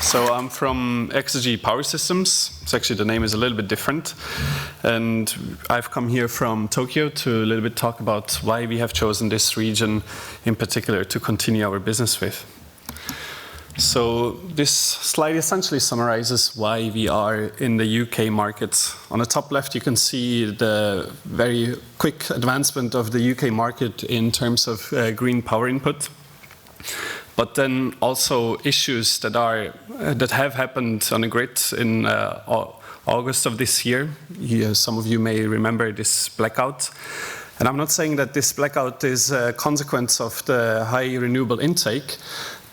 So I'm from Exergy Power Systems. It's actually, the name is a little bit different. And I've come here from Tokyo to a little bit talk about why we have chosen this region in particular to continue our business with. So this slide essentially summarizes why we are in the UK market. On the top left, you can see the very quick advancement of the UK market in terms of green power input. But then also issues that have happened on the grid in August of this year. Some of you may remember this blackout. And I'm not saying that this blackout is a consequence of the high renewable intake,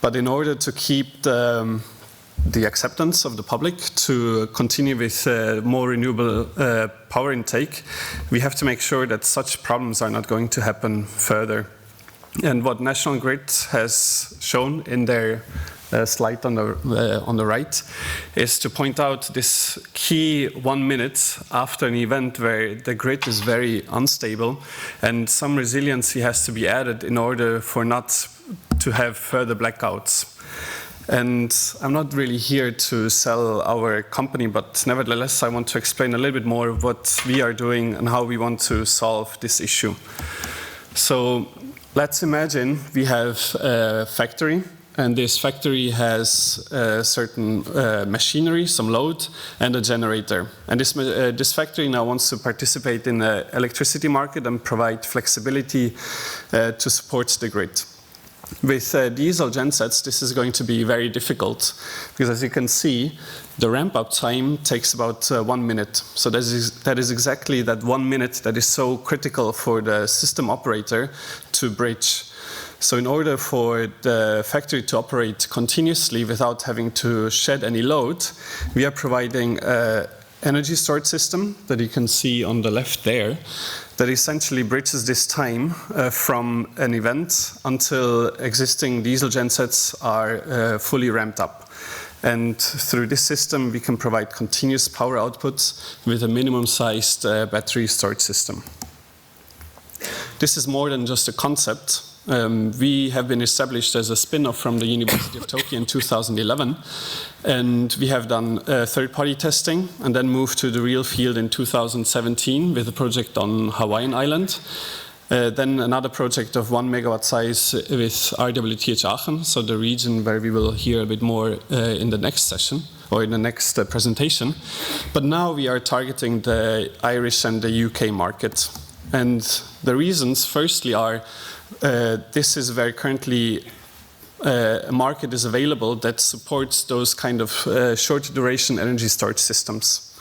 but in order to keep the acceptance of the public to continue with more renewable power intake, we have to make sure that such problems are not going to happen further. And what National Grid has shown in their slide on the right is to point out this key 1 minute after an event where the grid is very unstable and some resiliency has to be added in order for not to have further blackouts. And I'm not really here to sell our company, but nevertheless I want to explain a little bit more of what we are doing and how we want to solve this issue. So let's imagine we have a factory, and this factory has certain machinery, some load, and a generator. And this factory now wants to participate in the electricity market and provide flexibility to support the grid. With diesel gensets, this is going to be very difficult, because as you can see, the ramp-up time takes about 1 minute. So that is exactly that 1 minute that is so critical for the system operator to bridge. So in order for the factory to operate continuously without having to shed any load, we are providing an energy storage system that you can see on the left there, that essentially bridges this time from an event until existing diesel gensets are fully ramped up. And through this system, we can provide continuous power output with a minimum-sized battery storage system. This is more than just a concept. We have been established as a spin-off from the University of Tokyo in 2011, and we have done third-party testing and then moved to the real field in 2017 with a project on Hawaiian Island. Then another project of 1 megawatt size with RWTH Aachen, so the region where we will hear a bit more in the next session or in the next presentation. But now we are targeting the Irish and the UK market. And the reasons, firstly, are this is where currently a market is available that supports those kind of short duration energy storage systems.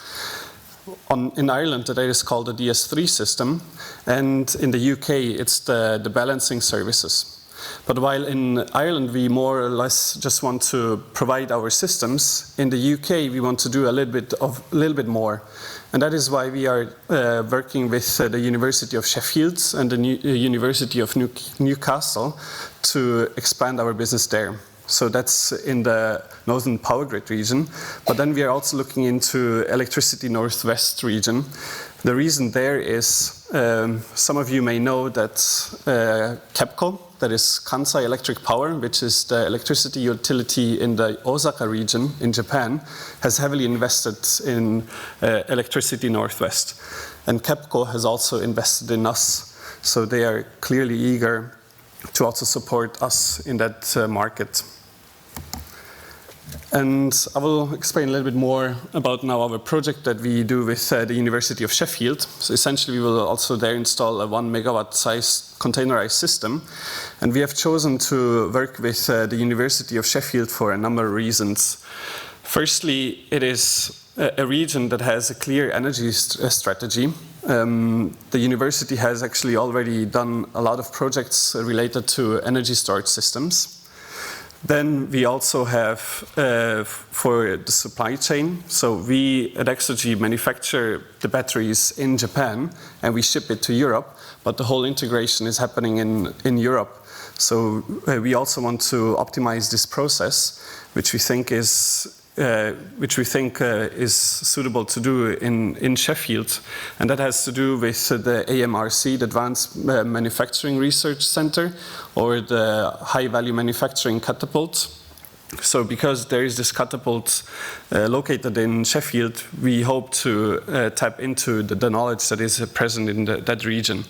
In Ireland, that is called the DS3 system, and in the UK, it's the balancing services. But while in Ireland, we more or less just want to provide our systems, in the UK, we want to do a little bit more. And that is why we are working with the University of Sheffield and the University of Newcastle to expand our business there. So that's in the Northern Power Grid region. But then we are also looking into Electricity Northwest region. The reason there is, some of you may know that KEPCO, that is Kansai Electric Power, which is the electricity utility in the Osaka region in Japan, has heavily invested in Electricity Northwest. And KEPCO has also invested in us. So they are clearly eager to also support us in that market. And I will explain a little bit more about now our project that we do with the University of Sheffield. So essentially we will also there install a 1 megawatt size containerized system. And we have chosen to work with the University of Sheffield for a number of reasons. Firstly, it is a region that has a clear energy strategy. The university has actually already done a lot of projects related to energy storage systems. Then we also have for the supply chain. So we at Exergy manufacture the batteries in Japan and we ship it to Europe, but the whole integration is happening in Europe. So we also want to optimize this process, which we think is suitable to do in Sheffield. And that has to do with the AMRC, the Advanced Manufacturing Research Center, or the High Value Manufacturing Catapult. So because there is this catapult located in Sheffield, we hope to tap into the knowledge that is present in that region.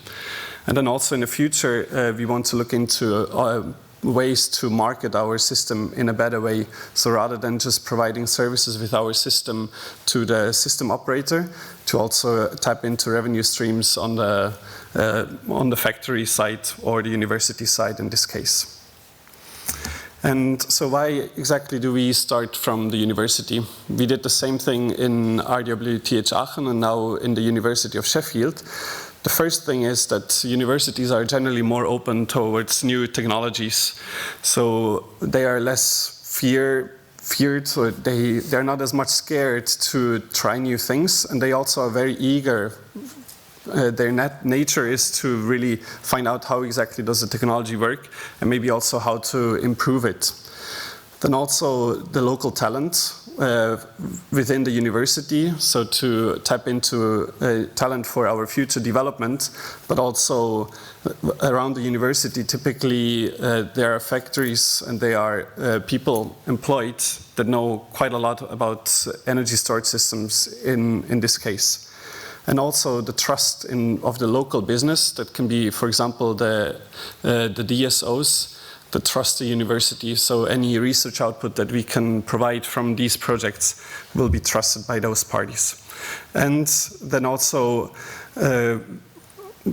And then also in the future, we want to look into ways to market our system in a better way. So rather than just providing services with our system to the system operator, to also tap into revenue streams on the factory side or the university side in this case. And so why exactly do we start from the university? We did the same thing in RWTH Aachen and now in the University of Sheffield. The first thing is that universities are generally more open towards new technologies. So they are less feared, so they're not as much scared to try new things, and they also are very eager. Their nature is to really find out how exactly does the technology work and maybe also how to improve it. Then also the local talent within the university, so to tap into talent for our future development, but also around the university typically there are factories and there are people employed that know quite a lot about energy storage systems in this case. And also the trust of the local business, that can be, for example, the DSOs that trust the university. So any research output that we can provide from these projects will be trusted by those parties. And then also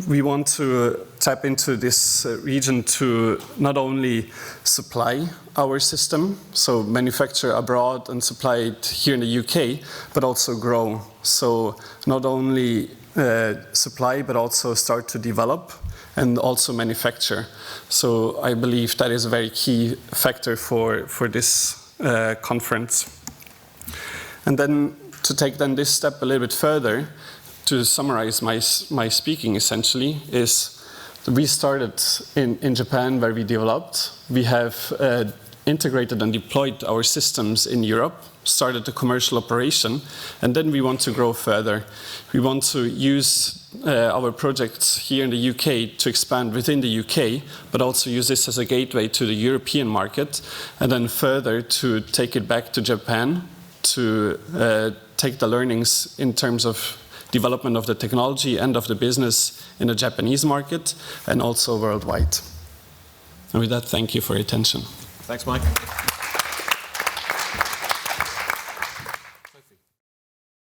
we want to tap into this region to not only supply our system, so manufacture abroad and supply it here in the UK, but also grow. So not only supply, but also start to develop and also manufacture. So I believe that is a very key factor for this conference. And then to take then this step a little bit further, to summarize my speaking essentially, is we started in Japan where we developed. We have integrated and deployed our systems in Europe, started the commercial operation, and then we want to grow further. We want to use our projects here in the UK to expand within the UK, but also use this as a gateway to the European market, and then further to take it back to Japan, to take the learnings in terms of development of the technology and of the business in the Japanese market and also worldwide. And with that, thank you for your attention. Thanks, Mike.